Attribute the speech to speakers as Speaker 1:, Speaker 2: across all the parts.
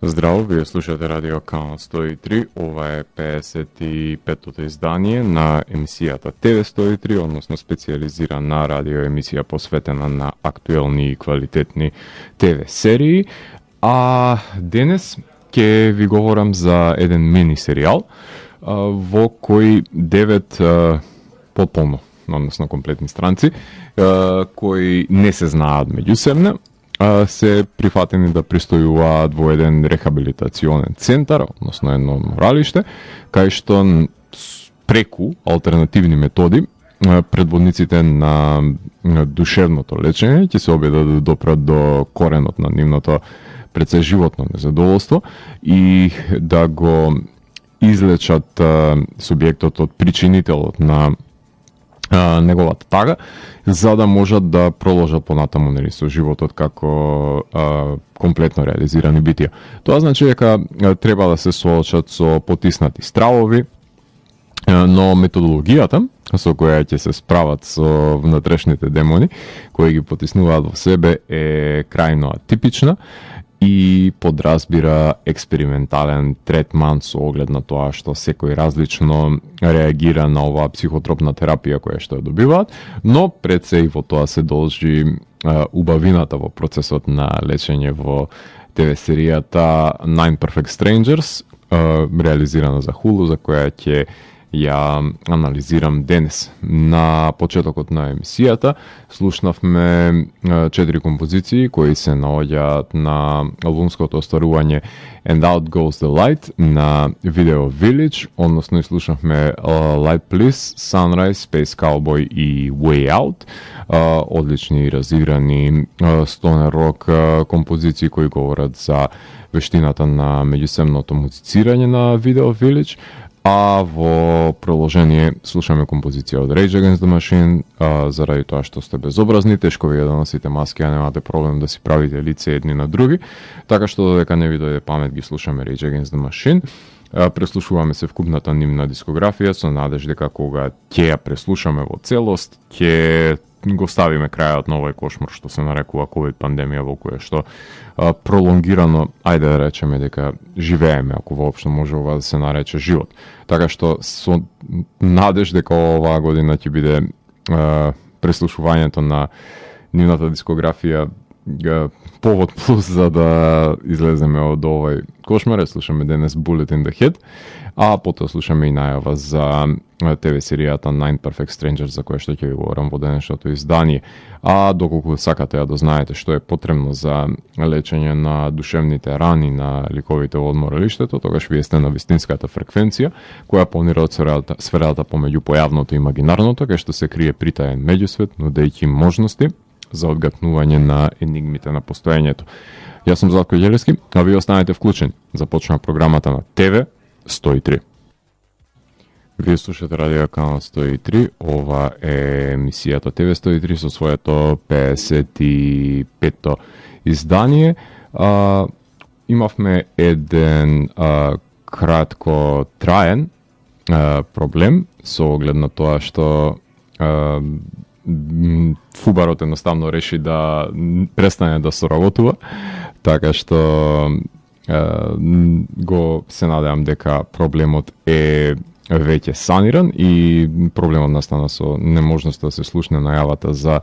Speaker 1: Здраво, вие слушате Радио Канал 103, ова е 55-тото издание на емисијата ТВ 103, односно специализирана радио емисија посветена на актуелни и квалитетни ТВ серии. А денес ќе ви говорам за еден мини серијал во кој 9 потполно, односно комплетни странци, кои не се знаат меѓусебно, се прифатени да пристојуваат во еден рехабилитационен центар, односно едно моралиште, кај што преку алтернативни методи предводниците на душевното лечење ќе се обидат да допрат до коренот на нивното пред животно незадоволство и да го излечат субјектот од причинителот на неговата тага, за да можат да продолжат понатаму со животот како комплетно реализирани битија. Тоа значи дека треба да се соочат со потиснати стравови, но методологијата со која ќе се справат со внатрешните демони кои ги потиснуваат во себе е крајно атипична и подразбира експериментален третман со оглед на тоа што секој различно реагира на оваа психотропна терапија која што ја добиваат, но пред се и во тоа се должи убавината во процесот на лечење во ТВ серијата Nine Perfect Strangers, реализирана за Hulu, за која ќе ја анализирам денес. На почетокот на емисијата слушнавме 4 композиции кои се наоѓаат на албумското остварување And Out Goes the Light на Video Village, односно и слушнавме Light Please, Sunrise, Space Cowboy и Way Out, одлични и разиграни стонер рок композиции кои говорат за вештината на меѓусебното музицирање на Video Village. А во продолжение слушаме композиција од Rage Against the Machine, заради тоа што сте безобразни, тешко ви е да носите маски, а немате проблем да си правите лице едни на други, така што додека не ви дојде памет ги слушаме Rage Against the Machine. Преслушуваме се вкупната нивна дискографија со надеж дека кога ќе ја преслушаме во целост, ќе го ставиме крајот на овој кошмар што се нарекува ковид пандемија, во која што пролонгирано, ајде да речеме дека живееме, ако воопшто може ова да се нарече живот. Така што со надеж дека оваа година ќе биде преслушувањето на нивната дискографија повод плюс за да излеземе од овој кошмар. Слушаме денес Bullet in the Head, а потоа слушаме и најава за ТВ серијата Nine Perfect Strangers, за која што ќе ви говорам во денешното издание. А доколку сакате да знаете што е потребно за лечење на душевните рани на ликовите во одморалиштето, тогаш вие сте на вистинската фреквенција, која планира од сферата помеѓу појавното и имагинарното, кај што се крие притаен меѓусвет, нудејќи можности за одгатнување на енигмите на постоењето. Јас сум Златко Ѓелевски, а вие останете вклучени. Започнува програмата на ТВ 103. Вие слушате Радио Канал 103, ова е емисијата ТВ 103 со своето 55-то издание. Имавме еден кратко траен проблем со оглед на тоа што Фубарот едноставно реши да престане да соработува, така што го се надевам дека проблемот е веќе саниран и проблемот настана со неможноста да се слушне најавата за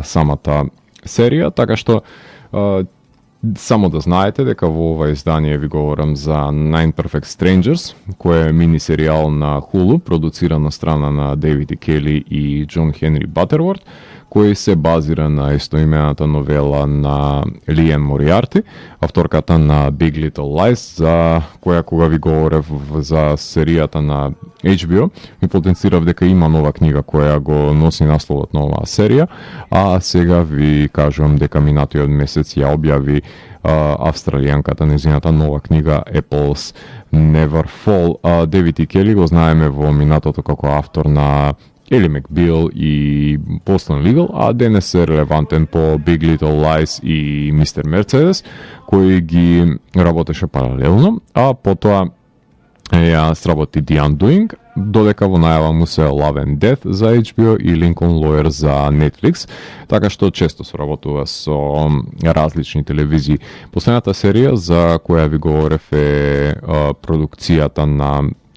Speaker 1: самата серија, така што само да знаете дека во ова издание ви говорам за Nine Perfect Strangers, кој е мини серијал на Hulu, продуциран на страна на Дейвид И. Кели и Џон Хенри Батерворт, кој се базира на истоимената новела на Лиен Мориарти, авторката на Big Little Lies, за која кога ви говорев за серијата на HBO, ми потенцирав дека има нова книга која го носи насловот на оваа серија, а сега ви кажувам дека минатиот месец ја објави австралијанката незината нова книга Apples Never Fall. Дейвид И. Кели го знаеме во минатото како автор на Елли Макбил и Boston Legal, а денес е релевантен по Big Little Lies и Мистер Мерцедес, кој ги работеше паралелно, а потоа ја сработи The Undoing, додека во најава му се Love and Death за HBO и Lincoln Lawyer за Netflix, така што често соработува со различни телевизии. Последната серија за која ви говорев е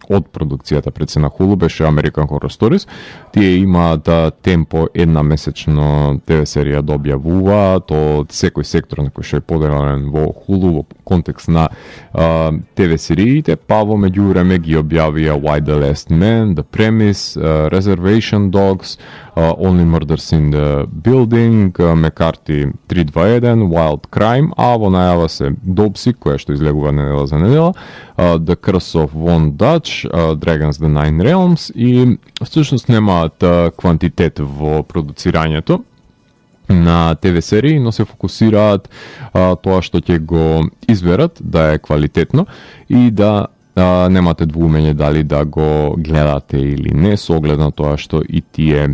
Speaker 1: од продукцијата пред се на Hulu беше American Horror Stories. Тие имаат темпо една месечно ТВ серија да објавува, то секој сектор на кој што е поделен во Hulu во контекст на ТВ сериите, па во меѓувреме ги објавија Why the Last Man, The Premise, Reservation Dogs, Only Murders in the Building, McCarthy 321, Wild Crime, а во најава се Добси, која што излегува недела за недела, The Curse of Von Dutch, Dragons the Nine Realms и всушност немаат квантитет во продуцирањето на ТВ серии, но се фокусираат тоа што ќе го изберат да е квалитетно и да немате двумење дали да го гледате или не, со оглед на тоа што и тие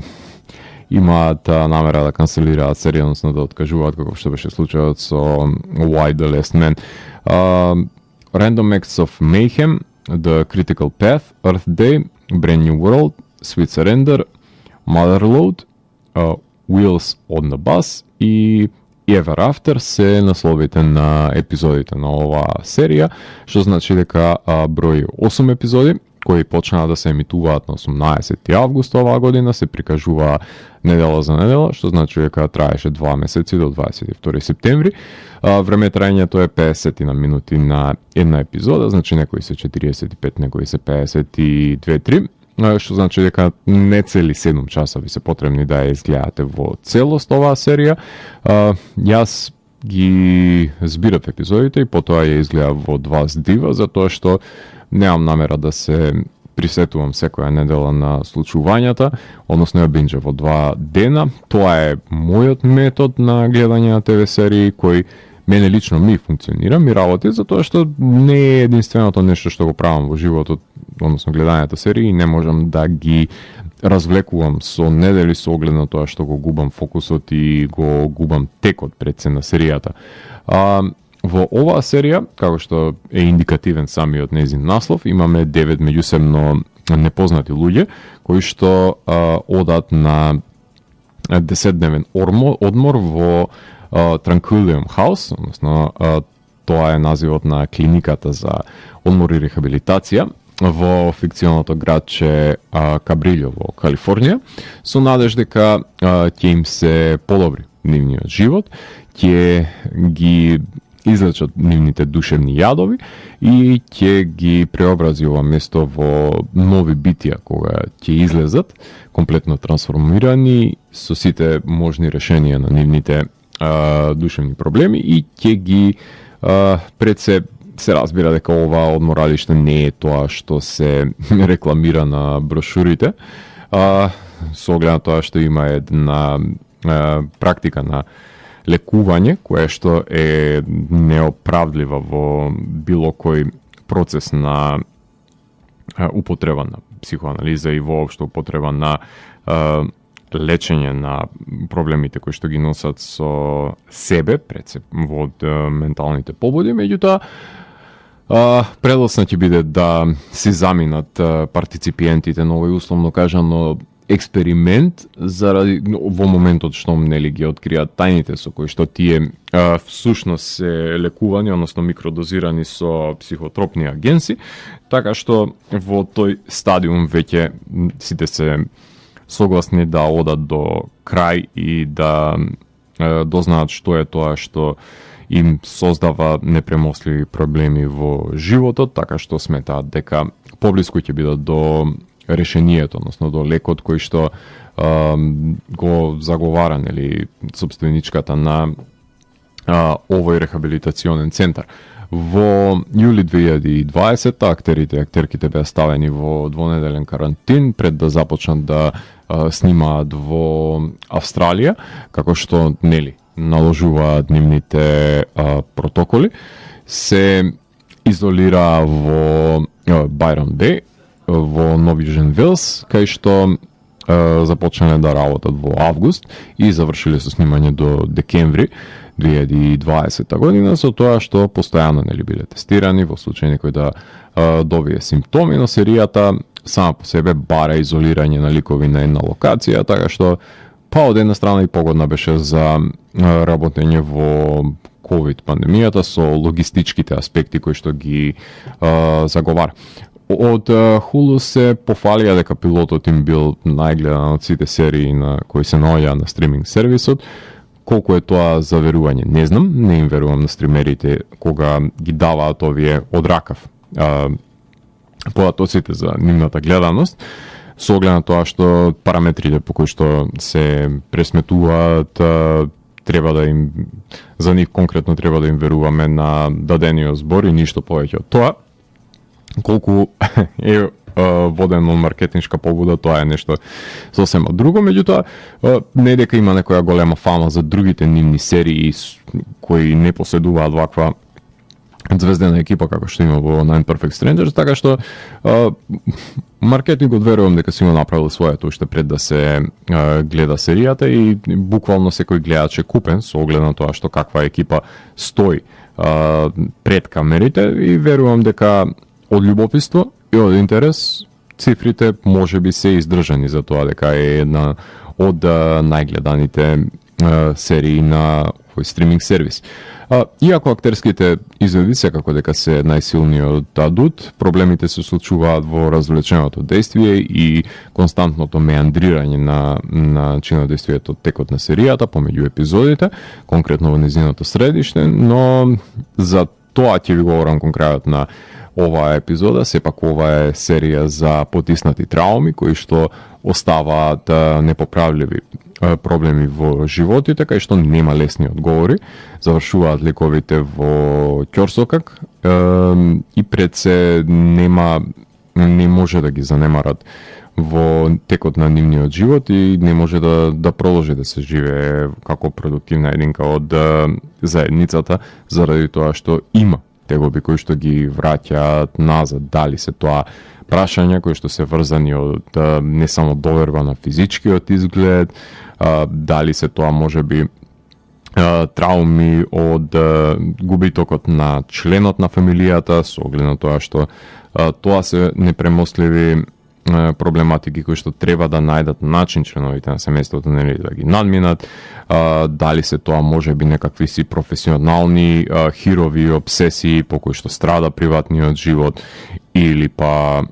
Speaker 1: имаат намера да канцелираат серија, односно да откажуваат, како што беше случајот со Why the Last Man. Random Acts of Mayhem, The Critical Path, Earth Day, Brand New World, Sweet Surrender, Motherload, Wheels on the Bus и Ever After се насловите на епизодите на оваа серија, што значи дека број 8 епизоди кои почнаа да се емитуваат на 18 август оваа година, се прикажува недела за недела, што значи дека траеше 2 месеци до 22 септември. Време траењето е 50 на минути на една епизода, значи некои се 45, некои се 52-3, што значи дека не цели 7 часа ви се потребни да ја изгледате во целост оваа серија. Јас ги збирав епизодите и потоа ја изгледав во 2 здива, затоа што немам намера да се присетувам секоја недела на случувањата, односно ја бинџа во 2 дена. Тоа е мојот метод на гледање на ТВ серии кој мене лично ми функционира, ми работи, затоа што не е единственото нешто што го правам во животот, односно гледањето серии, и не можам да ги развлекувам со недели со оглед на тоа што го губам фокусот и го губам текот пред се на серијата. Во оваа серија, како што е индикативен самиот нејзин наслов, имаме 9 меѓусебно непознати луѓе кои што одат на 10-дневен одмор во Tranquillium House, односно тоа е називот на клиниката за одмор и рехабилитација во фикционалното градче Кабрилјо во Калифорнија, со надеж дека ќе им се подобри нивниот живот, ќе ги излечат нивните душевни јадови и ќе ги преобрази ова место во нови битија кога ќе излезат комплетно трансформирани со сите можни решенија на нивните душевни проблеми и ќе ги пред се разбира дека ова одморалиште не е тоа што се рекламира на брошурите, со оглед на тоа што има една практика на лекување, кое што е неоправдлива во било кој процес на употреба на психоанализа и воопшто употреба на лечење на проблемите кои што ги носат со себе пред се во менталните побуди. Меѓутоа, предоцна ќе биде да си заминат партиципиентите на овој условно кажано експеримент заради во моментот што нели ги откријат тајните со кои што тие всушност се лекувани, односно микродозирани со психотропни агенси, така што во тој стадиум веќе сите се согласни да одат до крај и да дознаат што е тоа што им создава непремостливи проблеми во животот, така што сметаат дека поблиску ќе бидат до решението, односно до лекот кој што го заговара нели собственичката на овој рехабилитационен центар. Во јули 2020 актерите и актерките беа ставени во двонеделен карантин пред да започнат да снимаат во Австралија, како што нели наложуваат нивните протоколи. Се изолира во Байрон Бей, во Нови Јужен Велс, кај што започнале да работат во август и завршиле со снимање до декември. 2020 година, со тоа што постојано нели биле тестирани во случај некој да добие симптоми, но серијата сама по себе бара изолирање на ликови на една локација, така што па од една страна и погодна беше за работење во COVID пандемијата со логистичките аспекти кои што ги заговара. Од Hulu се пофалија дека пилотот им бил најгледан од сите серии на кои се наоѓа на стриминг сервисот. Колку е тоа за верување, не знам, не им верувам на стримерите кога ги даваат овие од ракав податоците за нивната гледаност, со оглед на тоа што параметрите по кои што се пресметуваат треба да им, за нив конкретно треба да им веруваме на дадениот збор и ништо повеќе од тоа. Колку е водено маркетиншка побуда, тоа е нешто сосема друго, меѓутоа не дека има некоја голема фама за другите нивни серии кои не поседуваат ваква звездена екипа како што има во Nine Perfect Strangers, така што маркетингот верувам дека си го направил своето уште пред да се гледа серијата и буквално секој гледач е купен со оглед на тоа што каква екипа стои пред камерите и верувам дека од љубопитство и од интерес цифрите можеби се издржани за тоа дека е една од најгледаните серии на овој стриминг сервис. Иако актерските изгледи секако дека се најсилниот адут, проблемите се случуваат во развлеченото дејствие и константното меандрирање на чинодействието текот на серијата помеѓу епизодите, конкретно во незиното средиште, но за тоа ќе ви говорам кон крајот на оваа епизода. Сепак ова е серија за потиснати трауми кои што оставаат непоправливи проблеми во животите, кај што нема лесни одговори. Завршуваат лековите во ќорсокак и пред се не може да ги занемарат во текот на нивниот живот и не може да продолжи да се живее како продуктивна единка од заедницата заради тоа што има тегоби кои што ги враќаат назад. Дали се тоа прашања кои што се врзани од не само доверба на физичкиот изглед, дали се тоа можеби трауми од губитокот на членот на фамилијата, со оглед на тоа што тоа се непремостливи проблематики кои што треба да најдат начин членовите на семејството нели да ги надминат, дали се тоа можеби некакви си професионални хирови обсесии по кои што страда приватниот живот или па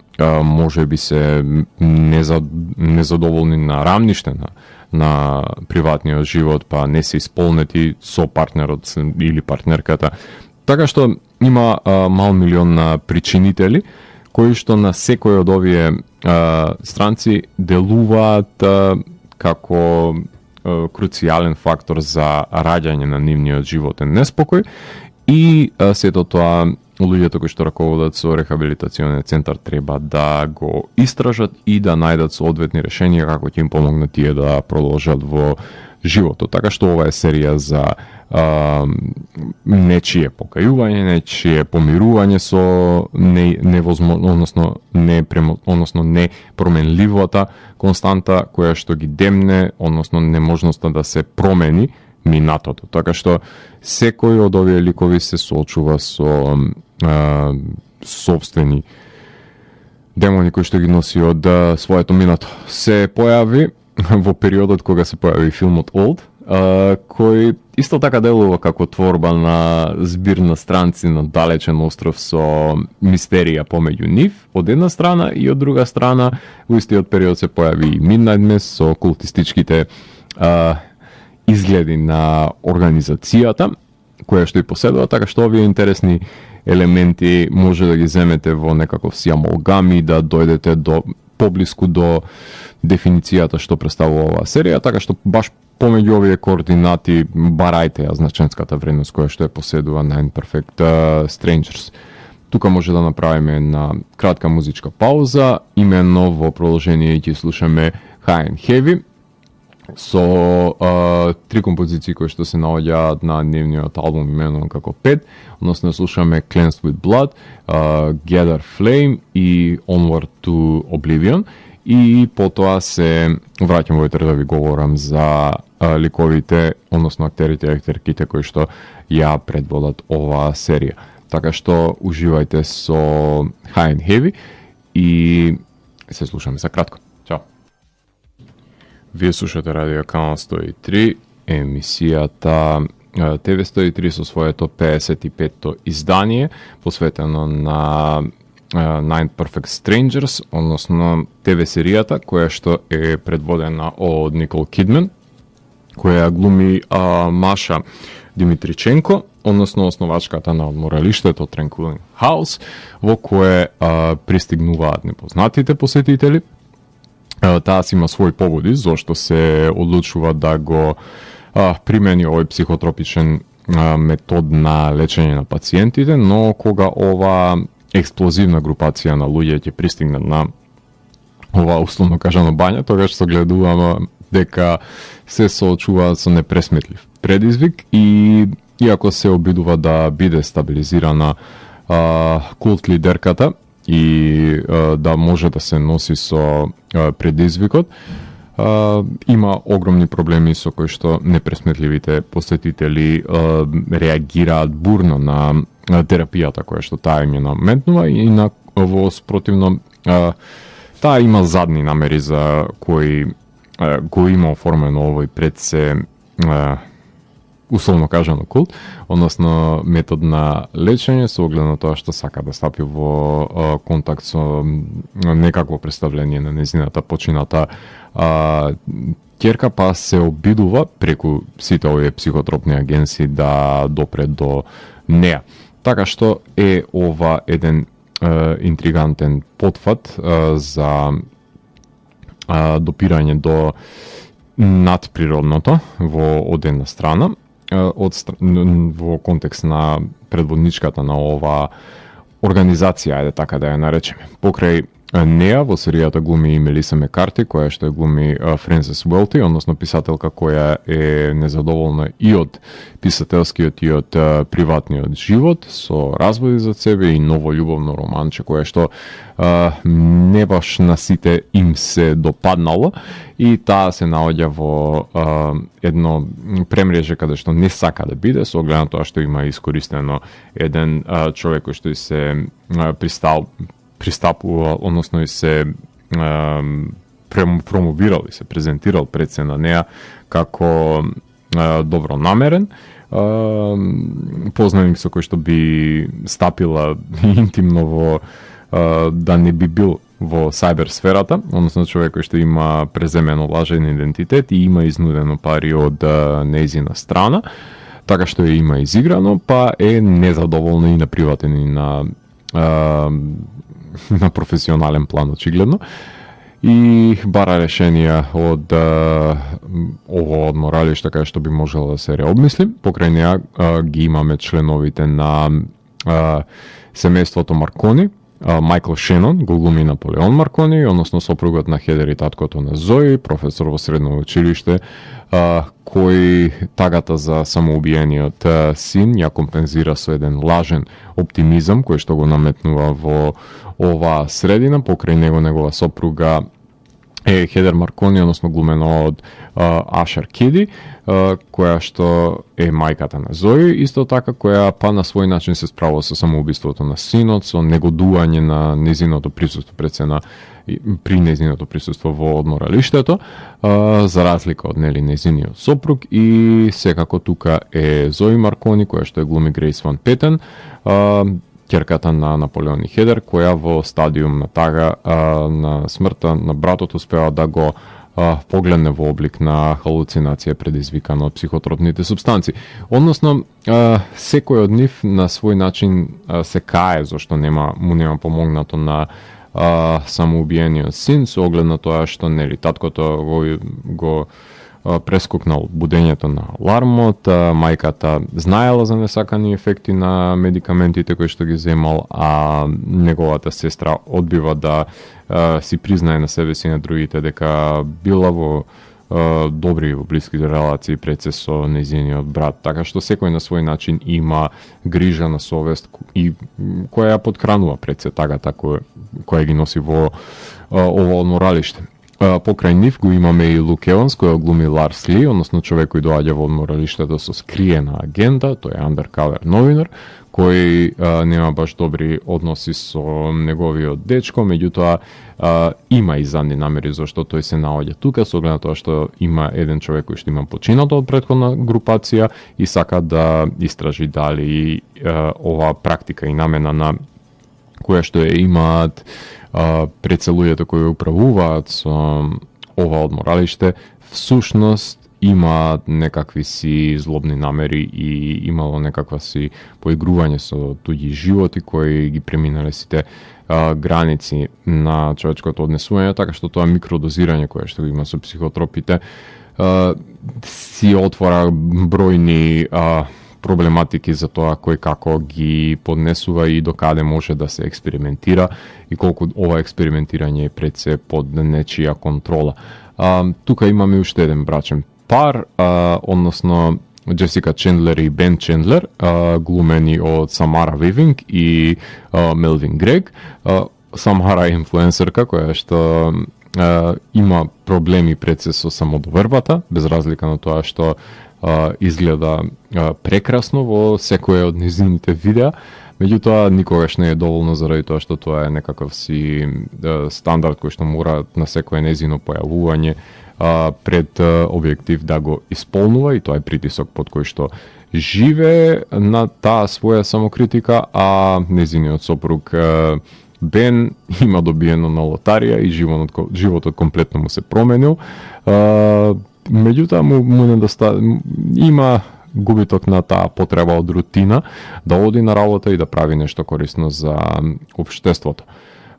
Speaker 1: можеби се незадоволни на рамниште на приватниот живот, па не се исполнети со партнерот или партнерката. Така што има мал милион на причинители кои што на секој од овие странци делуваат како круцијален фактор за раѓање на нивниот животен неспокој и сето тоа луѓето кои што раководат со рехабилитационен центар треба да го истражат и да најдат соодветни решенија како ќе им помогнат тие да продолжат во животот. Така што ова е серија за нечие покајување, нечие помирување со непроменливата константа која што ги демне, односно неможноста да се промени минатото. Така што секој од овие ликови се соочува со собствени демони кои што ги носи од своето минато. Се појави во периодот кога се појави филмот Old, кој исто така делува како творба на збир на странци на далечен остров со мистерија помеѓу нив, од една страна, и од друга страна во истиот период се појави и Midnight Mass со култистичките изгледи на организацијата, која што и поседува, така што овие интересни елементи може да ги земете во некаков си амалгами, да дојдете поблиску до дефиницијата што представува оваа серија, така што баш помеѓу овие координати барајте ја значенската вредност која што е поседува Nine Perfect Strangers. Тука може да направиме една кратка музичка пауза, именно во продолжение ќе слушаме High and Heavy со три композиции кои што се наоѓаат на нивниот албум именуван како 5, односно слушаме Cleansed with Blood, Gather Flame и Onward to Oblivion. и потоа се враќам во да ви говорам за ликовите, односно актерите и актерките кои што ја предводат оваа серија. Така што уживајте со High and Heavy и се слушаме за кратко. Чао! Вие слушате Радио Канал 103, емисијата ТВ 103 со своето 55-то издание, посветено на Nine Perfect Strangers, односно ТВ серијата, која што е предводена од Никол Кидман, која глуми Маша Димитриченко, односно основачката на одморалиштето Tranquility House, во кое пристигнуваат непознатите посетители. Таа си има свој поводи зошто се одлучува да го примени овој психотропичен метод на лечење на пациентите, но кога ова експлозивна групација на луѓе ќе пристигнат на ова условно кажано бања, тогаш се гледуваме дека се соочуваат со непресметлив предизвик и иако се обидува да биде стабилизирана култ лидерката и да може да се носи со предизвикот, има огромни проблеми со кои што непресметливите посетители реагираат бурно на терапијата која што таа им ја наметнува и во спротивно таа има задни намери за кои го има оформено овој пред се условно кажано култ, односно метод на лечење со оглед на тоа што сака да стапи во контакт со некакво представление на незината почината ќерка, па се обидува преку сите овие психотропни агенции да допре до неа. Така што е ова еден интригантен потфат за допирање до надприродното од една страна, во контекст на предводничката на ова организација, ајде така да ја наречеме. Покрај неа во серијата глуми и Мелиса Мекарти, која што е глуми Френсис Уелти, односно писателка која е незадоволна и од писателскиот и од приватниот живот, со разводи за себе и ново љубовно романче кое што не баш на сите им се допаднало и таа се наоѓа во едно премреже каде што не сака да биде, со оглед на тоа што има искористено еден човек кој што се пристапува, односно и се промовирал и се презентирал пред се на неа како добро намерен познаник со кој што би стапила интимно во да не би бил во сајбер сферата, односно човек кој што има преземено лажен идентитет и има изнудено пари од нејзина страна, така што ја има изиграно, па е незадоволна и на приватен и на професионален план очигледно и бара решенија од ово одморалиште кај што би можело да се реобмисли. Покрај неа ги имаме членовите на семејството Маркони. Майкл Шенон го глуми Наполеон Маркони, односно сопругот на Хедер и таткото на Зои, професор во средно училиште, кој тагата за самоубиениот син ја компензира со еден лажен оптимизам кој што го наметнува во оваа средина. Покрај него негова сопруга е Хедер Маркони, односно глумена од Ашер Кеди, која што е мајката на Зои, исто така која па на свој начин се справува со самоубиството на синот, со негодување на незиното присуство при незиното присуство во одморалиштето, за разлика од незиниот сопруг, и секако тука е Зои Маркони, која што е глуми Грейс Ван Петен, ќерката на Наполеон и Хедер, која во стадиум на тага на смртта на братот успеа да го погледне во облик на халуцинација предизвикана од психотропните супстанци. Односно, секој од нив на свој начин се кае зашто му нема помогнато на самоубиениот син, со оглед на тоа што таткото го прескокнал будењето на алармот, мајката знаела за несакани ефекти на медикаментите кои што ги земал, а неговата сестра одбива да си признае на себе си и на другите дека била во добри и во блиски релации пред се со незиниот брат. Така што секој на свој начин има грижа на совест и која ја подхранува пред се тагата која ги носи во ова одморалиште. Покрај нив го имаме и Лук Еванс, кој глуми Ларс Ли, односно човек кој доаѓа во одморалиштето со скриена агенда, тој е undercover новинар, кој нема баш добри односи со неговиот дечко, меѓутоа има и задни намери зашто тој се наоѓа тука, со оглед на тоа што има еден човек кој што има починато од претходна групација и сака да истражи дали ова практика и намена на која што ја имаат пред се луѓето кои управуваат со ова одморалиште, всушност имаат некакви си злобни намери и имало некаква си поигрување со туѓи животи кои ги преминале сите граници на човечкото однесување, така што тоа микродозирање кое што има со психотропите си отвора бројни проблематики за тоа кој како ги поднесува и докаде може да се експериментира и колку ова експериментирање е пред се под нечија контрола. Тука имаме уште еден брачен пар, односно Джесика Чендлер и Бен Чендлер, глумени од Самара Вивинг и Мелвин Грег. Самара е инфлуенсерка која што има проблеми пред се со самодовербата, без разлика на тоа што изгледа прекрасно во секое од незините видеа, меѓутоа никогаш не е доволно заради тоа што тоа е некаков си стандард кој што мора на секое незино појавување пред објектив да го исполнува и тоа е притисок под кој што живее на таа своја самокритика, а незиниот сопруг Бен има добиено на лотарија и животот комплетно му се променил. Меѓутоа му има губиток на таа потреба од рутина да оди на работа и да прави нешто корисно за општеството.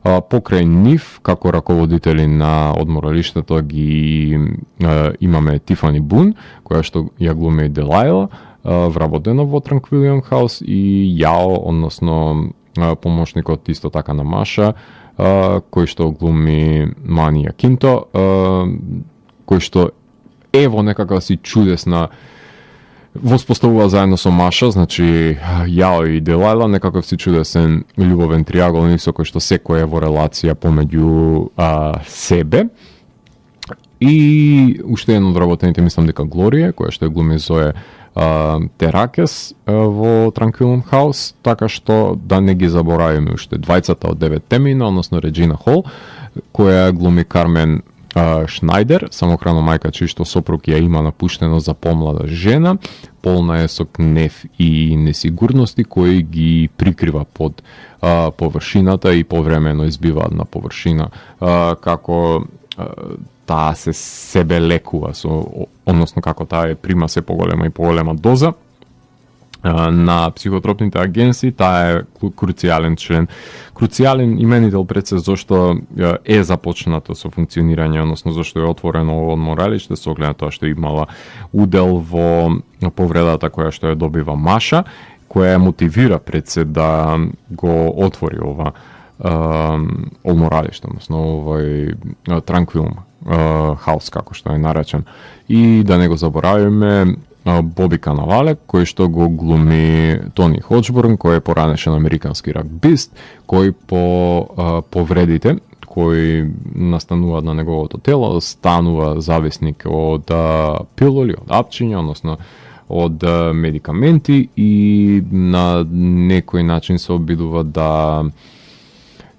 Speaker 1: Покрај нив, како раководители на одморалиштето ги имаме Тифани Бун, која што ја глуми Делайла, вработена во Tranquillium House, и Јао, односно помошникот исто така на Маша, кој што глуми Манија Кинто, кој што ево некака си чудесна воспоставува заедно со Маша, значи Јао и Делайла, некаков си чудесен љубовен триаголник со кој што секој е во релација помеѓу себе. И уште едно од работените, мислам дека Глорија, која што е глуми Зоe Теракес во Tranquillium House, така што да не ги заборавиме уште двајцата од 9 темина, односно Реджина Хол, која глуми Кармен Шнајдер, самохрана мајка чиј што сопруг ја има напуштено за помлада жена, полна е со гнев и несигурности кои ги прикрива под површината и повремено избиваат на површина, како таа се себе лекува односно како таа прима се поголема и поголема доза на психотропните агенции. Таа е круцијален член, круцијален именител пред се зашто е започнато со функционирање, односно зашто е отворено ово одморалиште со оглед на тоа што имала удел во повредата која што ја добива Маша, која ја мотивира пред се да го отвори ова одморалиште, односно овој Tranquillium House, како што е наречен. И да не го заборавиме Боби Канавале, кој што го глуми Тони Ходжборн, кој е поранешен американски рагбист, кој по повредите кои настануваат на неговото тело станува зависник од пилоли, од апчиња, односно од медикаменти, и на некој начин се обидува да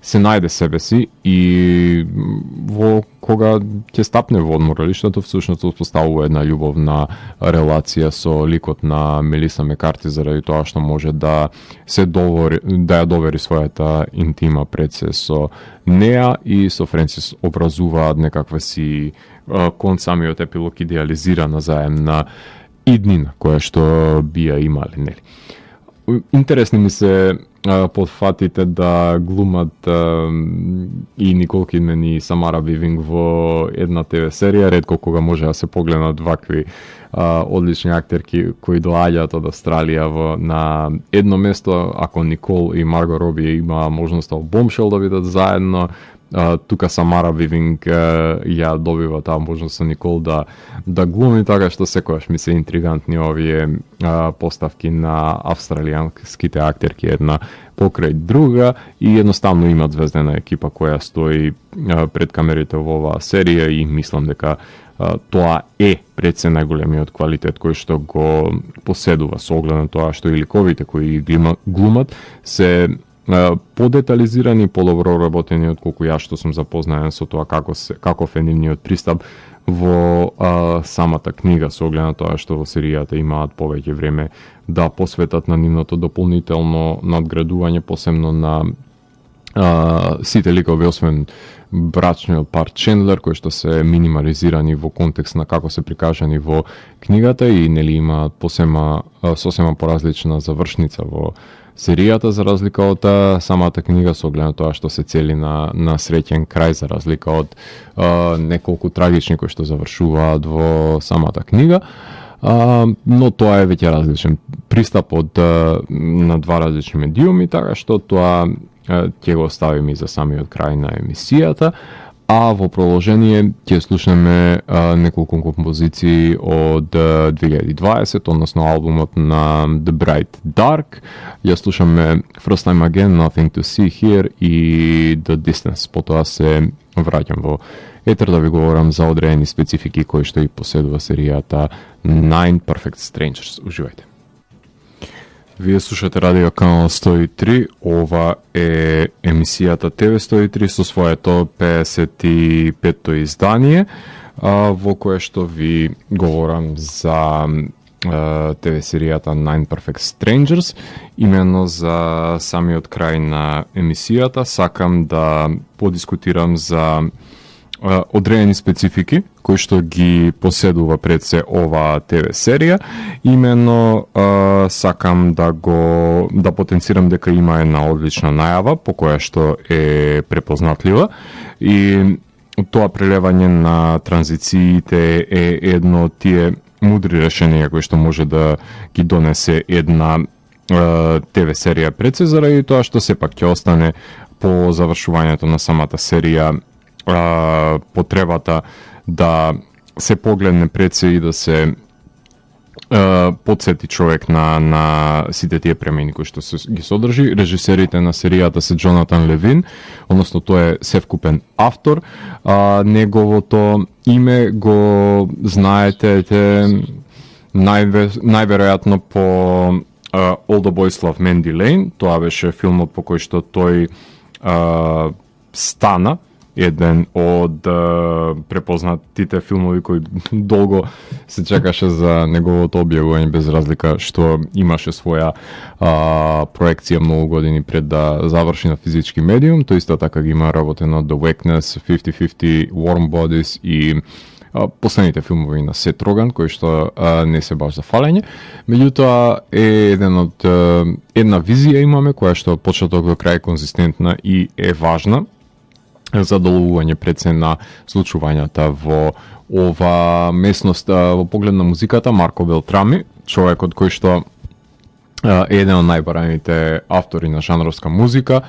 Speaker 1: се најде себе си, и во кога ќе стапне во одморалиштето, всушност успоставува една љубовна релација со ликот на Мелиса Мекарти, заради тоа што може да се да ја довери својата интима пред се со неа, и со Френсис образуваат некаква си кон самиот епилог идеализирана заемна иднина која што би ја имале, нели. Интересни ми се подфатите да глумат и Никол Кидман и Самара Вивинг во една ТВ серија. Ретко кога може да се погледнат вакви одлични актерки кои доаѓаат од Австралија на едно место. Ако Никол и Марго Роби има можност во Бомшел да бидат заедно, тука Самара Вивинг ја добива таа можност со Никол да глуми, така што секогаш ми се интригантни овие поставки на австралијанските актерки една покрај друга и едноставно имат звездена екипа која стои пред камерите во оваа серија и мислам дека тоа е пред се најголемиот квалитет кој што го поседува со оглед на тоа што и ликовите кои глумат се подетализирани, подобро работени од колку јас што сум запознаен со тоа каков е нивниот пристап во самата книга, со оглед на тоа што во серијата имаат повеќе време да посветат на нивното дополнително надградување, посебно на сите ликови, освен брачниот пар Чендлер, кои што се минимализирани во контекст на како се прикажани во книгата и нели имаат сосема поразлична завршница во серијата, за разлика од самата книга, со оглед на тоа што се цели на среќен крај, за разлика од неколку трагични кои што завршуваат во самата книга. Но тоа е веќе различен пристап на два различни медиуми, така што тоа ќе го оставиме и за самиот крај на емисијата. А во продолжение ќе слушнеме неколку композиции од 2020, односно албумот на The Bright Dark. Ја слушаме First Time Again, Nothing to See Here и The Distance. Потоа се враќам во етер да ви говорам за одредени специфики кои што и поседува серијата Nine Perfect Strangers. Уживајте. Вие слушате Радио Канал 103, ова е емисијата ТВ 103 со своето 55-то издание, во кое што ви говорам за ТВ серијата Nine Perfect Strangers. Именно за самиот крај на емисијата сакам да подискутирам за одредени специфики кои што ги поседува пред се оваа ТВ серија. Именно сакам да потенцирам дека има една одлична најава по која што е препознатлива и тоа прелевање на транзициите е едно од тие мудри решенија кои што може да ги донесе една ТВ серија пред се, заради тоа што сепак ќе остане по завршувањето на самата серија потребата да се погледне пред се и да се подсети човек на сите тие премени кои што се ги содржи. Режисерите на серијата се Джонатан Левин, односно тој е севкупен автор. Неговото име го знаете најверојатно по All the Boys Love Mandy Lane. Тоа беше филмот по кој што тој стана еден од препознатите филмови кои долго се чекаше за неговото објавување, без разлика што имаше своја проекција многу години пред да заврши на физички медиум. Тој исто така ги има работено The Wakeness, 50-50, Warm Bodies и последните филмови на Сет Роган, кои што не се баш за фалење. Меѓутоа е една визија имаме која што од почеток до крај конзистентна и е важна за доловување пред се на случувањата во ова местност. Во поглед на музиката, Марко Белтрами, човекот кој што е еден од најбараните автори на жанровска музика,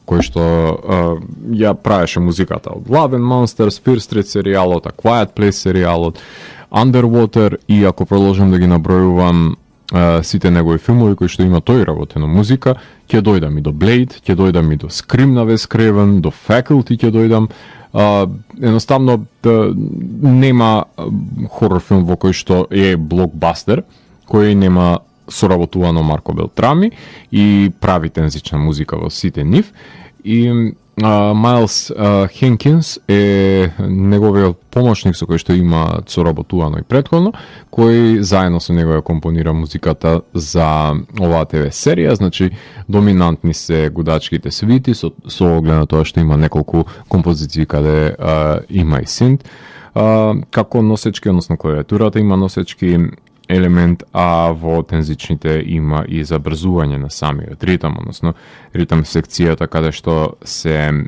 Speaker 1: кој што ја правеше музиката од Love and Monsters, Fear Street серијалот, A Quiet Place серијалот, Underwater и ако продолжам да ги набројувам сите негови филмови кои што има тој работено музика, ќе дојдам и до Blade, ќе дојдам и до Scream на Wes Craven, до Faculty ќе дојдам. Едноставно нема хорор филм во кој што е блокбастер, кој нема соработувано Марко Белтрами и прави тензична музика во сите нив. И Майлс Хенкинс е неговиот помошник со кој што има соработувано и претходно, кој заедно со него ја компонира музиката за оваа ТВ серија. Значи доминантни се гудачките свити со оглед на тоа што има неколку композиции каде има и синт. Како носечки, односно клавиатурата има носечки елемент, а во тензичните има и забрзување на самиот ритам, односно ритам секцијата каде што се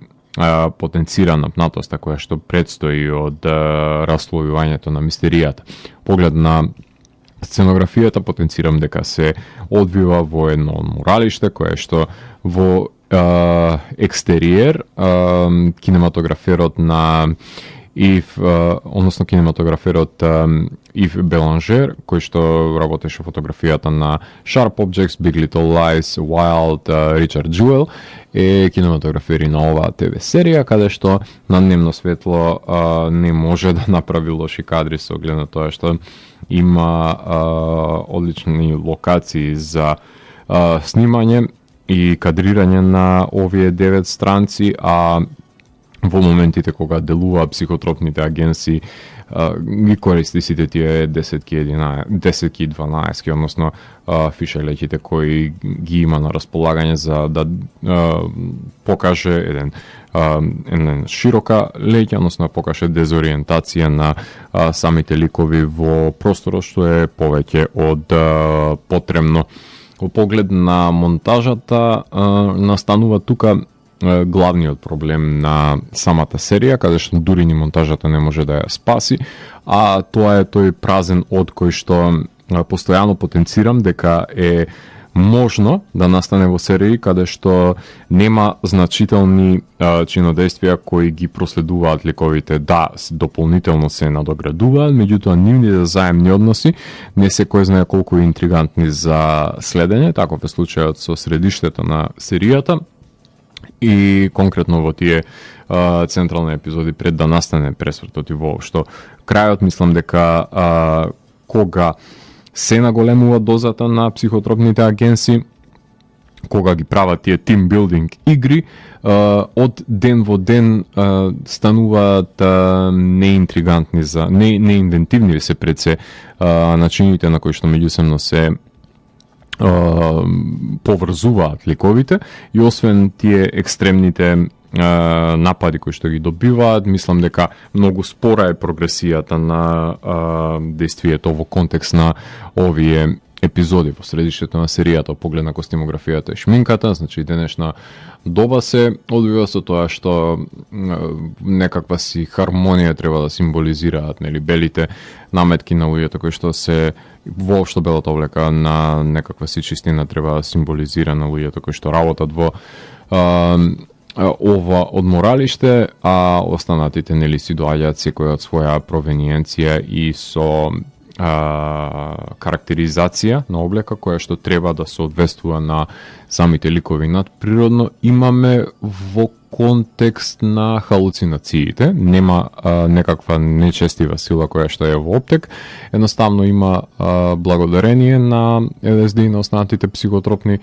Speaker 1: потенцира напнатоста која што предстои од расловувањето на мистеријата. Поглед на сценографијата потенцирам дека се одвива во едно моралиште кое што во екстериер, кинематограферот на односно кинематограферот Ив Беланжер, кој што работеше фотографијата на Sharp Objects, Big Little Lies, Wild, Ричард Джуел, е кинематографери на оваа ТВ серија, каде што на дневно светло не може да направи лоши кадри со оглед на тоа што има одлични локации за снимање и кадрирање на овие 9 странци, а во моментите кога делуваат психотропните агенции ги користи сите тие 10 и 12, односно фишелеќите кои ги има на располагање за да покаже еден широка леќа, односно покаже дезориентација на самите ликови во просторот, што е повеќе од потребно. Во поглед на монтажата настанува тука главниот проблем на самата серија, каде што дури ни монтажата не може да ја спаси, а тоа е тој празен од кој што постојано потенцирам дека е можно да настане во серии каде што нема значителни чинодействија кои ги проследуваат ликовите, да, дополнително се надоградуваат, меѓутоа нивните заемни односи не се кој знае колку интригантни за следење, таков е случајот со средиштето на серијата. И конкретно во тие централни епизоди пред да настане пресвртот и воопшто крајот, мислам дека кога се наголемува дозата на психотропните агенции, кога ги прават тие тимбилдинг игри, од ден во ден стануваат неинтригантни, неинвентивни се пред се начините на кои што меѓусебно се поврзуваат ликовите, и освен тие екстремните напади кои што ги добиваат, мислам дека многу спора е прогресијата на действието во контекст на овие епизоди во средиштето на серијата, поглед на костимографијата и шминката. Значи денешна доба се одвива со тоа што некаква си хармонија треба да символизираат, нели, белите наметки на луѓето кои што се воопшто белата облека на некаква си чистина треба да символизира на луѓето кои што работат во ова одморалиште, а останатите, нели, си доаѓаат секој од своја провениенција и со карактеризација на облека која што треба да соодветствува на самите ликови надприродно. Имаме во контекст на халуцинациите, нема некаква нечестива сила која што е во оптек, едноставно има благодарение на ЛСД и на останатите психотропни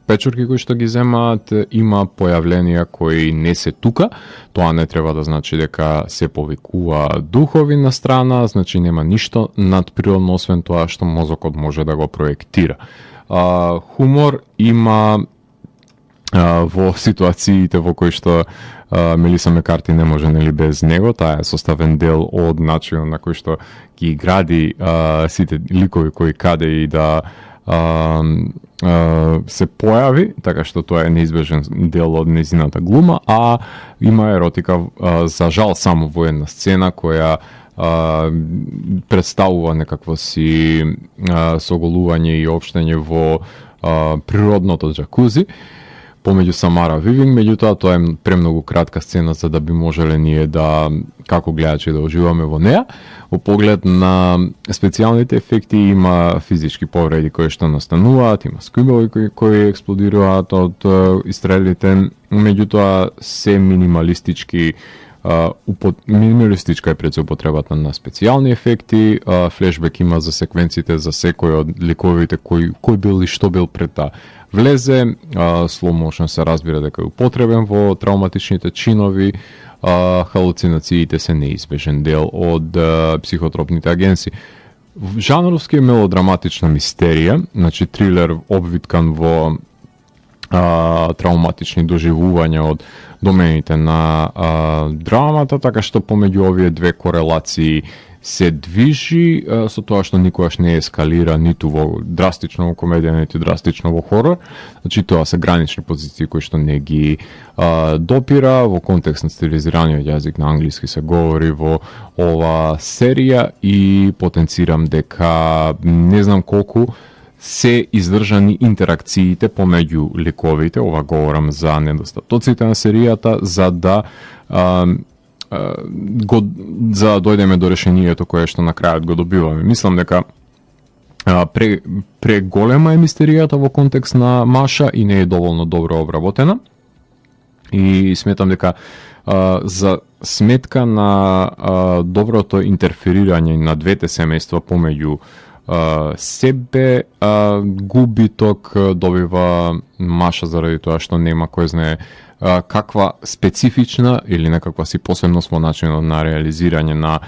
Speaker 1: печурки кои што ги земаат, има појавленија кои не се тука. Тоа не треба да значи дека се повикува духови на страна, значи нема ништо надприродно освен тоа што мозокот може да го проектира. Хумор има во ситуациите во кои што Мелиса Мекарти не може, нели, без него. Таа е составен дел од начинот на кој што ги гради сите ликови кои каде и да се појави, така што тоа е неизбежен дел од незината глума, а има еротика, за жал, само во една сцена која представува некакво си соголување и општење во природното джакузи помеѓу Самара Вивинг, меѓутоа тоа е премногу кратка сцена за да би можеле ние да, како гледачи, да уживаме во неа. Во поглед на специјалните ефекти има физички повреди кои што настануваат, има скубови кои експлодираат од истрелите, меѓутоа се минималистички, минималистичка е пред употребата на специјални ефекти. Флешбек има за секвенците за секој од ликовите кој бил и што бил пред да влезе. Slow motion се разбира дека е употребен во травматичните чинови. Халуцинациите се неизбежен дел од психотропните агенции. Жанровски е мелодраматична мистерија, значи трилер обвиткан во травматични доживувања од домените на драмата, така што помеѓу овие две корелации се движи со тоа што никогаш не ескалира ниту во драстично во комедија, ниту драстично во хорор. Значи тоа се гранични позиции кои што не ги допира. Во контекст на стилизираниот јазик на англиски се говори во ова серија и потенцирам дека не знам колку се издржани интеракциите помеѓу ликовите, ова говорам за недостатоците на серијата, за да дојдеме до решението кое што на крајот го добиваме. Мислам дека преголема е мистеријата во контекст на Маша и не е доволно добро обработена. И сметам дека за сметка на доброто интерферирање на двете семејства помеѓу себе, губиток добива Маша заради тоа што нема кој знае каква специфична или некаква си посебност во начинот на реализирање на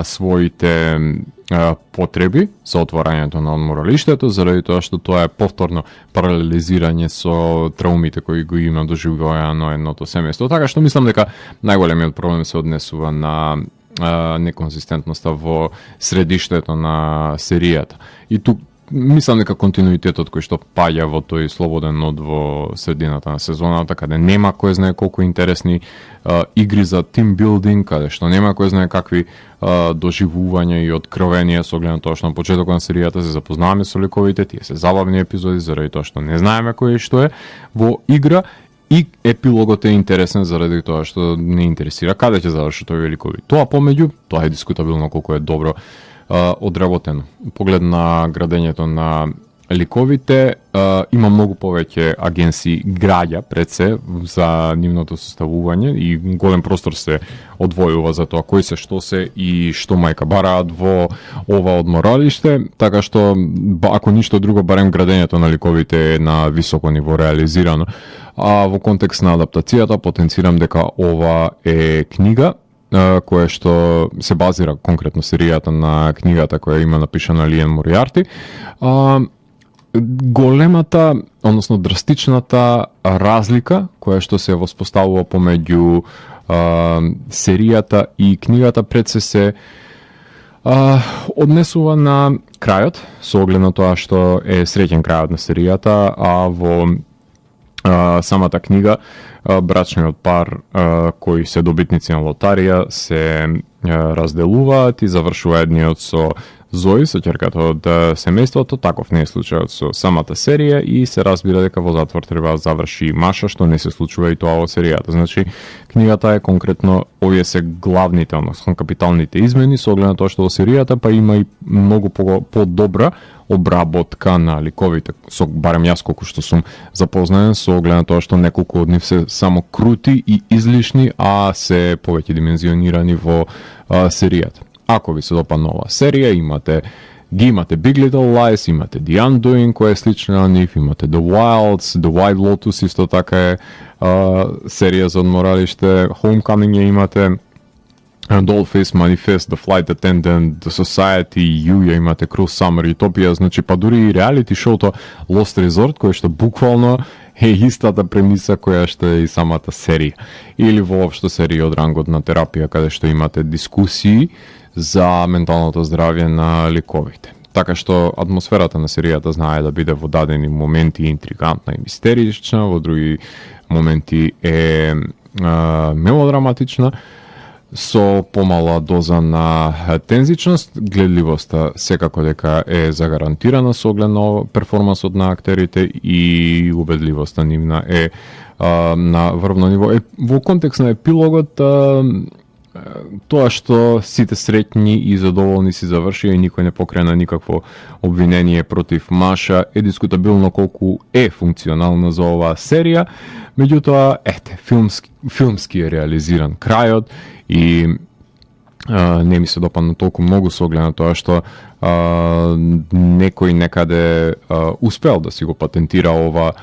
Speaker 1: своите потреби за отворањето на одморалиштето, заради тоа што тоа е повторно паралелизирање со траумите кои го има доживуваано едното семејство. Така што мислам дека најголемиот проблем се однесува на неконзистентноста во средиштето на серијата. И тук мислам дека континуитетот кој што паѓа во тој слободен нод во средината на сезоната, каде нема кој знае колку интересни игри за тимбилдинг, каде што нема кој знае какви доживувања и откровенија со оглед на тоа што на почетокот на серијата се запознаваме со ликовите, тие се забавни епизоди заради тоа што не знаеме кој е што е во игра. И епилогот е интересен заради тоа што не интересира каде ќе заврши тој великови. Тоа помеѓу, тоа е дискутабилно колку е добро одработено. Поглед на градењето на ликовите, има многу повеќе агенции граѓа пред се за нивното составување и голем простор се одвојува за тоа кој се што се и што мајка бараат во ова одморалиште, така што ако ништо друго барем градењето на ликовите е на високо ниво реализирано. А во контекст на адаптацијата потенцирам дека ова е книга која што се базира конкретно серијата на книгата која има напишана Лиен Мориарти. Големата, односно драстичната разлика која што се воспоставува помеѓу серијата и книгата пред се однесува на крајот, со оглед на тоа што е среќен крајот на серијата, а во самата книга брачниот пар кои се добитници на лотарија се разделуваат и завршува едниот со Зои, со ќерката од семејството. Таков не е случајот со самата серија и се разбира дека во затвор треба да заврши Маша, што не се случува и тоа во серијата. Значи, книгата е конкретно, овие се главните, односно капиталните измени, со оглед на тоа што во серијата па има и многу по-добра обработка на ликовите, со барем јас колку што сум запознаен, со оглед на тоа што неколку од нив се само крути и излишни, а се повеќе димензионирани во серијата. Ако ви се допадна ова серија, имате Big Little Lies, имате The Undoing, која е слична на нив, имате The Wilds, The White Lotus исто така е серија за одморалиште, Homecoming ја имате, Dollface, Manifest, The Flight Attendant, The Society, You ја имате, Cruel Summer, Utopia, значи па дури и реалити шоуто Lost Resort, кој што буквално е истата премиса која што е и самата серија. Или воопшто серија од рангот на терапија, каде што имате дискусии за менталното здравје на ликовите. Така што атмосферата на серијата знае да биде во дадени моменти интригантна и мистерична, во други моменти е мелодраматична, со помала доза на тензичност. Гледливоста секако дека е загарантирана со оглед на перформансот на актерите и убедливоста нивна е на врвно ниво. Во контекст на епилогот, тоа што сите среќни и задоволни си завршија и никој не покрена никакво обвинение против Маша е дискутабилно колку е функционална за оваа серија, меѓутоа, филмски е реализиран крајот и не ми се допадна толку многу со оглед на тоа што некој некаде успел да си го патентира ова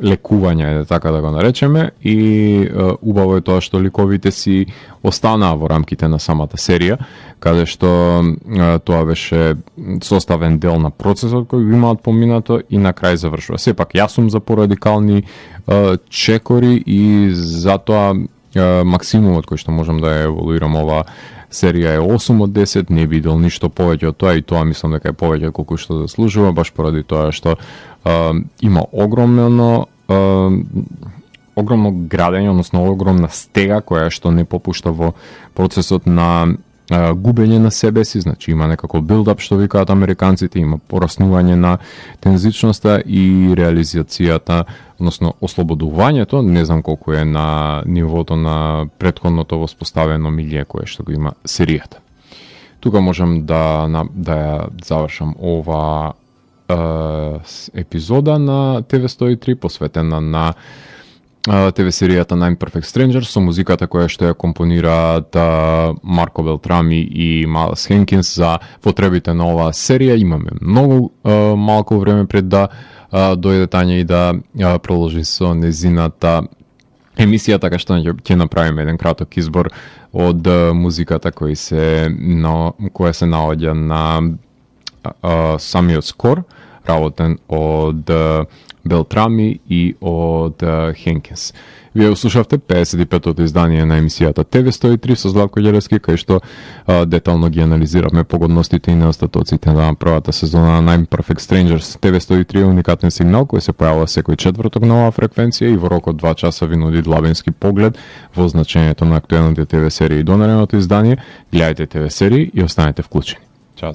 Speaker 1: лекување, така да го наречеме, и убаво е тоа што ликовите си останаа во рамките на самата серија, каде што тоа беше составен дел на процесот кој го имаат поминато и на крај завршува. Сепак јас сум за порадикални чекори и затоа максимумот кој што можам да еволуирам ова серија е 8 од 10, не видел ништо повеќе од тоа и тоа мислам дека е повеќе колку што заслужува, баш поради тоа што има огромно градење, односно огромна стега која што не попушта во процесот на губење на себе си, значи има некако билдап што викаат американците, има пораснување на тензичноста и реализацијата, односно ослободувањето, не знам колку е на нивото на претходното воспоставено милие кое што го има серијата. Тука можам да ја завршам ова епизода на TV103 посветена на ТВ серијата на Imperfect Strangers со музиката која што ја компонираат Марко Белтрами и Майлс Хенкинс за потребите на оваа серија. Имаме многу малку време пред да дојде Тања и да продолжи со незината емисија, така што ќе направиме еден краток избор од музиката која се наоѓа на самиот скор, работен од Белтрами и од Хенкинс. Вие услушавте 55-тото издание на емисијата TV103 со Златко Ѓелевски, кај што детално ги анализиравме погодностите и неостатоците на првата сезона на Imperfect Strangers. TV103 е уникатен сигнал кој се појавува секој четврток на оваа фреквенција и во рок од 2 часа ви нуди длабински поглед во значењето на актуелните ТВ серии. До наредното издание, гледајте ТВ серии и останете вклучени. Чао.